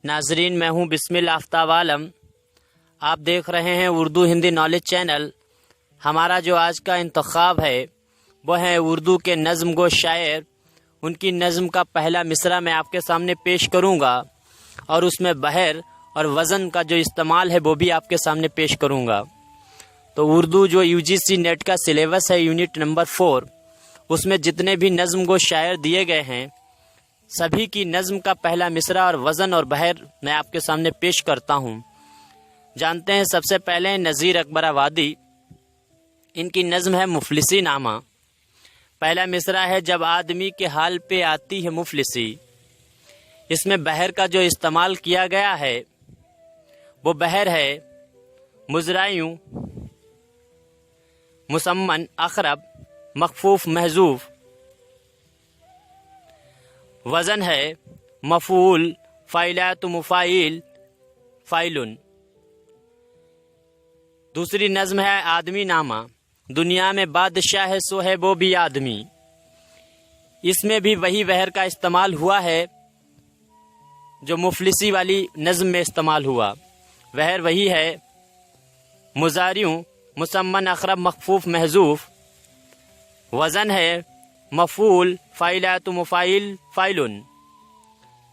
ناظرین، میں ہوں بسم اللہ آفتاب عالم۔ آپ دیکھ رہے ہیں اردو ہندی نالج چینل۔ ہمارا جو آج کا انتخاب ہے وہ ہے اردو کے نظم گو شاعر، ان کی نظم کا پہلا مصرع میں آپ کے سامنے پیش کروں گا، اور اس میں بحر اور وزن کا جو استعمال ہے وہ بھی آپ کے سامنے پیش کروں گا۔ تو اردو جو UGC نیٹ کا سلیبس ہے یونٹ نمبر 4، اس میں جتنے بھی نظم گو شاعر دیے گئے ہیں سبھی کی نظم کا پہلا مصرع اور وزن اور بحر میں آپ کے سامنے پیش کرتا ہوں۔ جانتے ہیں سب سے پہلے نذیر اکبر آبادی، ان کی نظم ہے مفلسی نامہ۔ پہلا مصرع ہے جب آدمی کے حال پہ آتی ہے مفلسی۔ اس میں بحر کا جو استعمال کیا گیا ہے وہ بحر ہے مزرعیوں، مسمن، اقرب، مخفوف، محذوف۔ وزن ہے مفعول، فاعلات، مفاعیل، فاعلن۔ دوسری نظم ہے آدمی نامہ۔ دنیا میں بادشاہ ہے سو ہے وہ بھی آدمی۔ اس میں بھی وہی بحر کا استعمال ہوا ہے جو مفلسی والی نظم میں استعمال ہوا۔ بحر وہی ہے مضارعوں، مسمن، اقرب، مخفوف، محذوف۔ وزن ہے مفعول، فاعلات، مفاعیل، فاعلن۔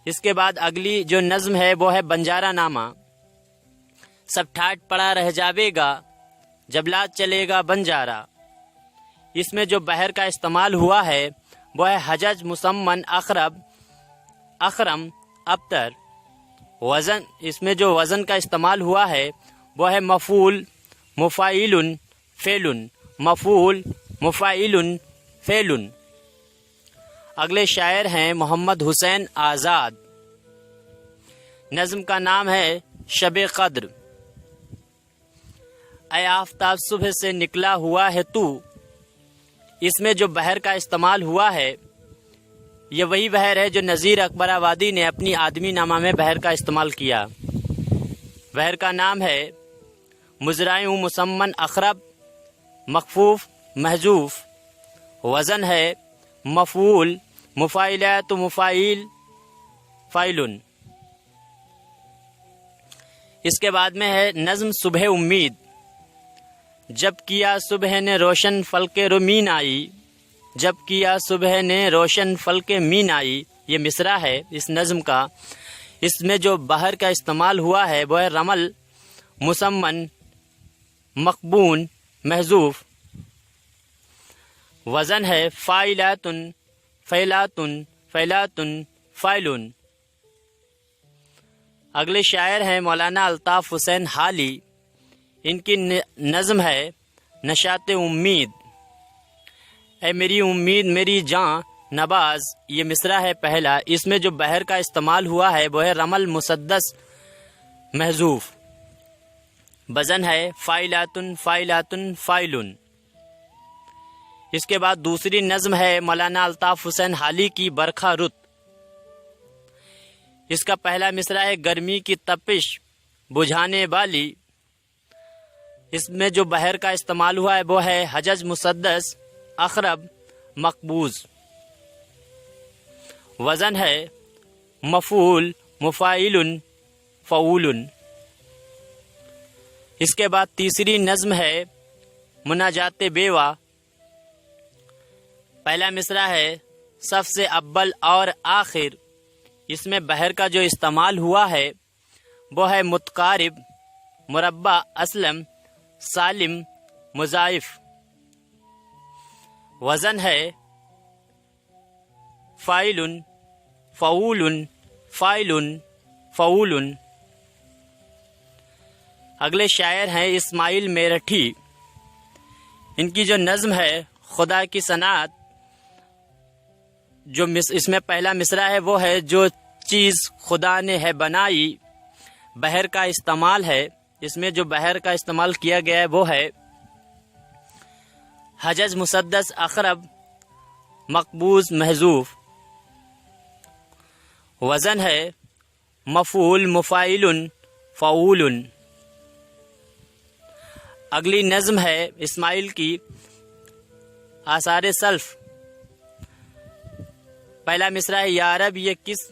اس کے بعد اگلی جو نظم ہے وہ ہے بنجارہ نامہ۔ سب ٹھاٹ پڑا رہ جاوے گا جب لات چلے گا بنجارہ۔ اس میں جو بحر کا استعمال ہوا ہے وہ ہے حجج، مسمن، اقرب، اخرم، ابتر۔ وزن، اس میں جو وزن کا استعمال ہوا ہے وہ ہے مفعول، مفاعیل، فعلن، مفعول، مفاعیل، فعلن۔ اگلے شاعر ہیں محمد حسین آزاد۔ نظم کا نام ہے شب قدر۔ اے آفتاب صبح سے نکلا ہوا ہے تو۔ اس میں جو بحر کا استعمال ہوا ہے یہ وہی بحر ہے جو نذیر اکبر آبادی نے اپنی آدمی نامہ میں بحر کا استعمال کیا۔ بحر کا نام ہے مزرعیوں، مسمن، اقرب، مخفوف، محذوف۔ وزن ہے مفعول، مفاعلات، مفاعیل، فاعلن۔ اس کے بعد میں ہے نظم صبح امید۔ جب کیا صبح نے روشن فلک رومین آئی، جب کیا صبح نے روشن فلک مین آئی، یہ مصرع ہے اس نظم کا۔ اس میں جو بحر کا استعمال ہوا ہے وہ ہے رمل، مسمن، مقبون، محذوف۔ وزن ہے فاعلات، فعلات، فعلات، فاعلن۔ اگلے شاعر ہیں مولانا الطاف حسین حالی۔ ان کی نظم ہے نشاط امید۔ اے میری امید میری جاں نباز، یہ مصرع ہے پہلا۔ اس میں جو بحر کا استعمال ہوا ہے وہ ہے رمل، مسدس، محذوف۔ وزن ہے فاعلات، فاعلات، فاعلن۔ اس کے بعد دوسری نظم ہے مولانا الطاف حسین حالی کی برکھا رت۔ اس کا پہلا مصرع ہے گرمی کی تپش بجھانے والی۔ اس میں جو بحر کا استعمال ہوا ہے وہ ہے حجج، مسدس، اقرب، مقبوض۔ وزن ہے مفعول، مفاعیل، فعول۔ اس کے بعد تیسری نظم ہے مناجات بیوہ۔ پہلا مصرع ہے سب سے اول اور آخر۔ اس میں بحر کا جو استعمال ہوا ہے وہ ہے متقارب، مربع، اسلم، سالم، مضاعف۔ وزن ہے فاعل، فعول، فاعل، فعول۔ اگلے شاعر ہیں اسماعیل میرٹھی۔ ان کی جو نظم ہے خدا کی صنعت، جو اس میں پہلا مصرع ہے وہ ہے جو چیز خدا نے ہے بنائی۔ بحر کا استعمال ہے، اس میں جو بحر کا استعمال کیا گیا ہے وہ ہے حجج، مسدس، اقرب، مقبوض، محذوف۔ وزن ہے مفعول، مفاعیل، فعول۔ اگلی نظم ہے اسماعیل کی آثار سلف۔ پہلا مصرع ہے یا رب یہ کس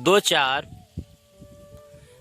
2-4।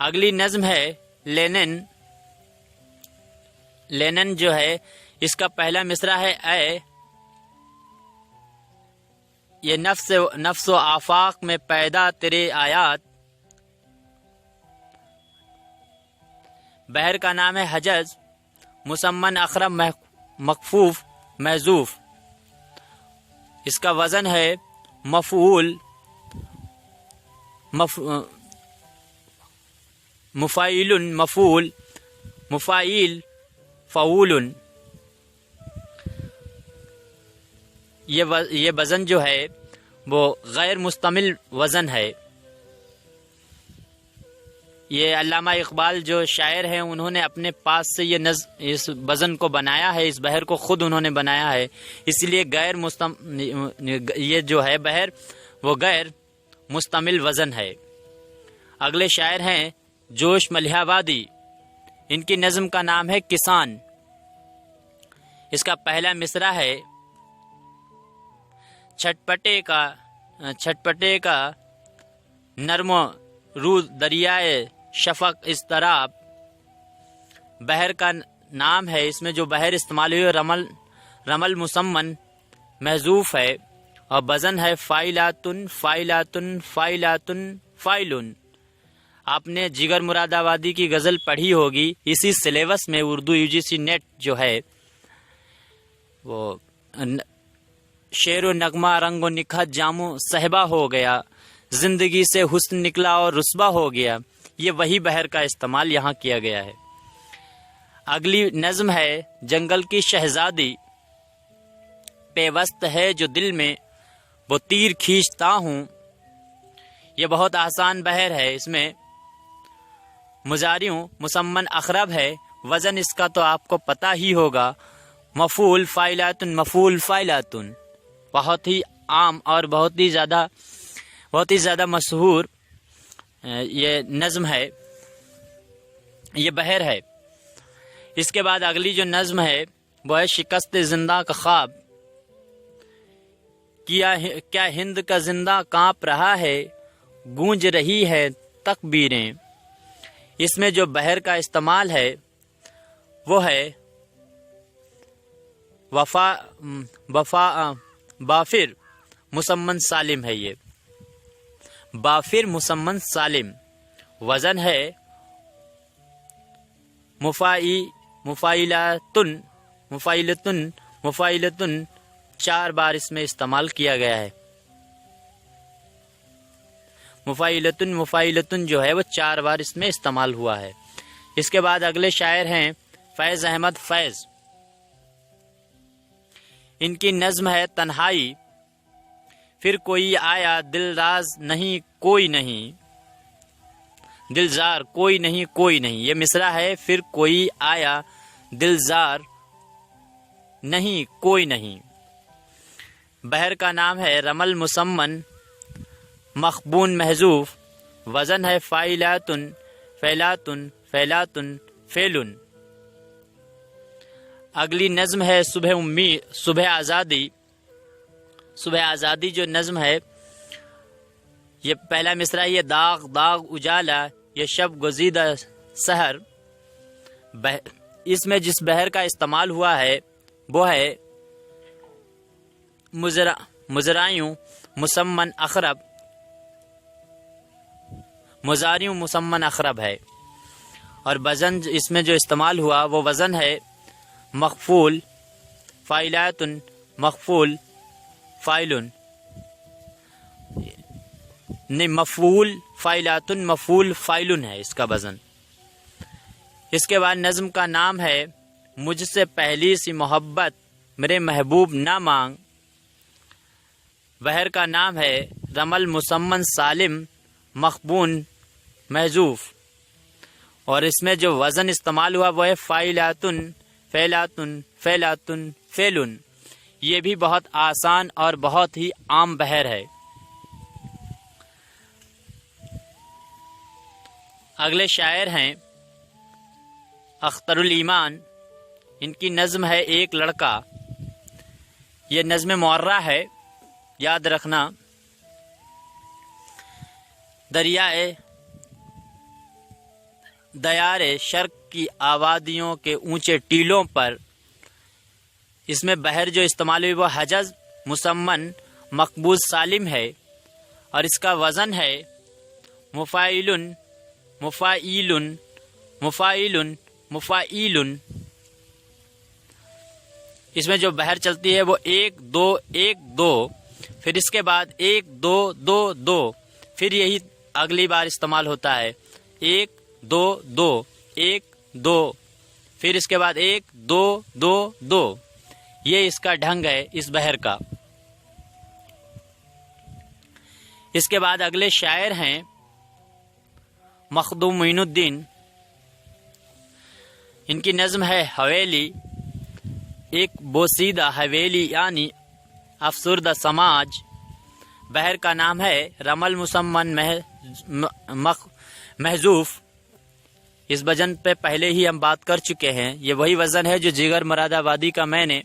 اگلی نظم ہے لینن. لینن جو ہے اس کا پہلا مصرع ہے اے. یہ نفس و آفاق میں پیدا تیرے آیات. بحر کا نام ہے حجز، مسمن اخرب مخفوف محذوف. اس کا وزن ہے مفعول مفاعل مفعول مفاعیل فعول. یہ وزن جو ہے وہ غیر مستمل وزن ہے. یہ علامہ اقبال جو شاعر ہیں انہوں نے اپنے پاس سے اس وزن کو بنایا ہے، اس بحر کو خود انہوں نے بنایا ہے، اس لیے یہ جو ہے بحر وہ غیر مستمل وزن ہے. اگلے شاعر ہیں جوش ملیح آبادی. ان کی نظم کا نام ہے کسان. اس کا پہلا مصرع ہے چھٹپٹے کا نرم رو دریائے شفق اضطراب. بحر کا نام ہے، اس میں جو بحر استعمال ہوئی رمل مسمن محذوف ہے اور وزن ہے فائلاتن فائلاتن فائلاتن فائلن. آپ نے جگر مراد آبادی کی غزل پڑھی ہوگی. اسی سلیبس میں اردو UGC نیٹ جو ہے وہ شعر و نغمہ رنگ و نکھت جامو صحبہ ہو گیا، زندگی سے حسن نکلا اور رسوا ہو گیا. یہ وہی بحر کا استعمال یہاں کیا گیا ہے. اگلی نظم ہے جنگل کی شہزادی. پیوست ہے جو دل میں وہ تیر کھینچتا ہوں. یہ بہت آسان بحر ہے. اس میں مضارع مسمن اخرب ہے. وزن اس کا تو آپ کو پتہ ہی ہوگا، مفعول فاعلاتن مفعول فاعلاتن. بہت ہی عام اور بہت ہی زیادہ مشہور یہ نظم ہے، یہ بحر ہے. اس کے بعد اگلی جو نظم ہے وہ ہے شکست زندہ کا خواب. کیا ہند کا زندہ کانپ رہا ہے، گونج رہی ہے تکبیریں. اس میں جو بحر کا استعمال ہے وہ ہے بافر مسمن سالم ہے. یہ بافر مسمن سالم. وزن ہے مفاعلتن مفاعلتن مفاعلتن. 4 بار اس میں استعمال کیا گیا ہے. مفاعلتن مفاعلتن جو ہے وہ 4 بار اس میں استعمال ہوا ہے. اس کے بعد اگلے شاعر ہیں فیض احمد فیض. ان کی نظم ہے تنہائی. پھر کوئی آیا دلراز نہیں کوئی نہیں، دلزار کوئی نہیں کوئی نہیں. یہ مصرع ہے پھر کوئی آیا دلزار نہیں کوئی نہیں. بحر کا نام ہے رمل مسمن مخبون محذوف. وزن ہے فائلاتن فیلاتن فیلاتن فیلن. اگلی نظم ہے صبح آزادی. صبح آزادی جو نظم ہے یہ پہلا مصرع یہ داغ داغ اجالا یہ شب گزیدہ سحر. اس میں جس بحر کا استعمال ہوا ہے وہ ہے مضارع مسمن اخرب. مضارع مسمن اخرب ہے اور وزن اس میں جو استعمال ہوا وہ وزن ہے مخفول فاعلاتن مخفول فاعلن. نہیں، مفعول فاعلاتن مفعول فاعلن ہے اس کا وزن. اس کے بعد نظم کا نام ہے مجھ سے پہلی سی محبت میرے محبوب نہ مانگ. بحر کا نام ہے رمل مسمن سالم مخبون محذوف اور اس میں جو وزن استعمال ہوا وہ ہے فاعلاتن فیلاتن فیلاتن فیلن. یہ بھی بہت آسان اور بہت ہی عام بحر ہے. اگلے شاعر ہیں اختر الایمان. ان کی نظم ہے ایک لڑکا. یہ نظم معرہ ہے، یاد رکھنا. دیار شرق کی آبادیوں کے اونچے ٹیلوں پر اس میں بحر جو استعمال ہوئی وہ حجز مسمن مقبوض سالم ہے، اور اس کا وزن ہے مفاعلن مفاعیلن مفاعلن مفاعیلن۔ اس میں جو بحر چلتی ہے وہ 1 2 1 2، پھر اس کے بعد 1 2 2 2، پھر یہی اگلی بار استعمال ہوتا ہے 1 2 2 1 2، پھر اس کے بعد 1 2 2 2۔ یہ اس کا ڈھنگ ہے اس بحر کا۔ اس کے بعد اگلے شاعر ہیں مخدوم معین الدین، ان کی نظم ہے حویلی، ایک بوسیدہ حویلی یعنی افسردہ سماج۔ بحر کا نام ہے رمل مسمن محذوف۔ اس وزن پہ پہلے ہی ہم بات کر چکے ہیں، یہ وہی وزن ہے جو جگر مراد آبادی کا میں نے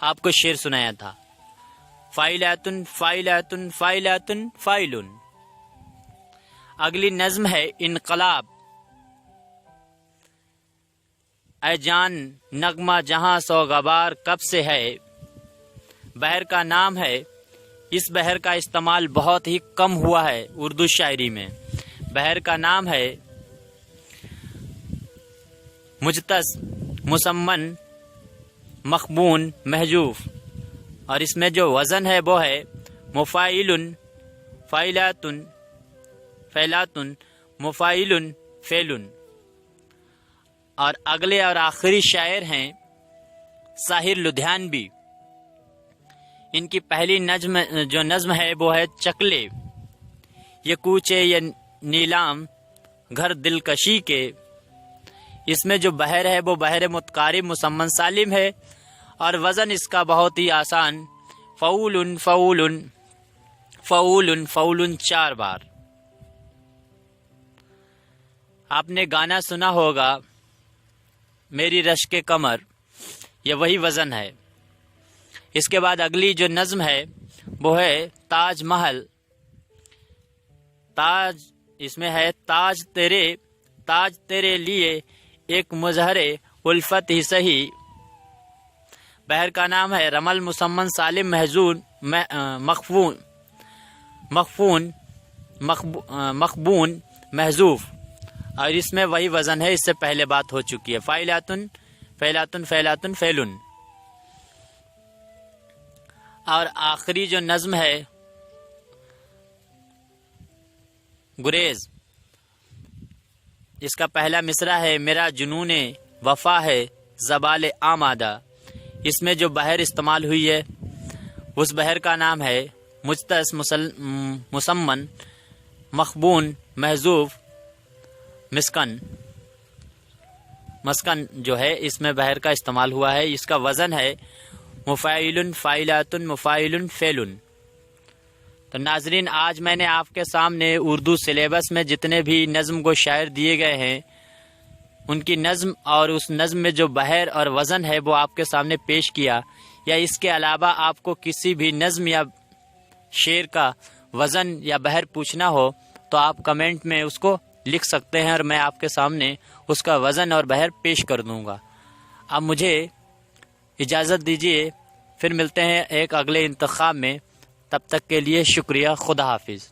آپ کو شعر سنایا تھا، فائلاتن فائلاتن فائلاتن فائلن۔ اگلی نظم ہے انقلاب، اے جان نغمہ جہاں سو غبار کب سے ہے۔ بحر کا نام ہے، اس بحر کا استعمال بہت ہی کم ہوا ہے اردو شاعری میں۔ بحر کا نام ہے مجتز مسمن مخبون محذوف، اور اس میں جو وزن ہے وہ ہے مفاعلن فائلاتن فیلاتن مفاعلن فیلن۔ اور اگلے اور آخری شاعر ہیں ساحر لدھیانوی، ان کی پہلی نظم ہے وہ ہے چکلے، یہ کوچے یہ نیلام گھر دلکشی کے۔ اس میں جو بحر ہے وہ بحر متقارب مسمن سالم ہے، اور وزن اس کا بہت ہی آسان، فعولن فعولن فعولن فعولن 4 بار۔ آپ نے گانا سنا ہوگا میری رشک کمر، یہ وہی وزن ہے۔ اس کے بعد اگلی جو نظم ہے وہ ہے تاج محل۔ تاج اس میں ہے تاج تیرے لیے ایک مظہر الفت ہی سہی۔ بحر کا نام ہے رمل مسمن سالم مخبون محذوف، اور اس میں وہی وزن ہے، اس سے پہلے بات ہو چکی ہے، فائلاتن فیلاتن فیلاتن فیلن۔ اور آخری جو نظم ہے گریز، اس کا پہلا مصرع ہے میرا جنون وفا ہے زبال آمادہ۔ اس میں جو بحر استعمال ہوئی ہے اس بحر کا نام ہے مجتز مسمن مخبون محذوف مسکن جو ہے اس میں بحر کا استعمال ہوا ہے، اس کا وزن ہے مفاعلن فائلاتن مفاعلن فیلن۔ تو ناظرین، آج میں نے آپ کے سامنے اردو سلیبس میں جتنے بھی نظم کو شاعر دیے گئے ہیں ان کی نظم اور اس نظم میں جو بحر اور وزن ہے وہ آپ کے سامنے پیش کیا۔ یا اس کے علاوہ آپ کو کسی بھی نظم یا شعر کا وزن یا بحر پوچھنا ہو تو آپ کمنٹ میں اس کو لکھ سکتے ہیں، اور میں آپ کے سامنے اس کا وزن اور بحر پیش کر دوں گا۔ اب مجھے اجازت دیجیے، پھر ملتے ہیں ایک اگلے انتخاب میں، تب تک کے لیے شکریہ، خدا حافظ۔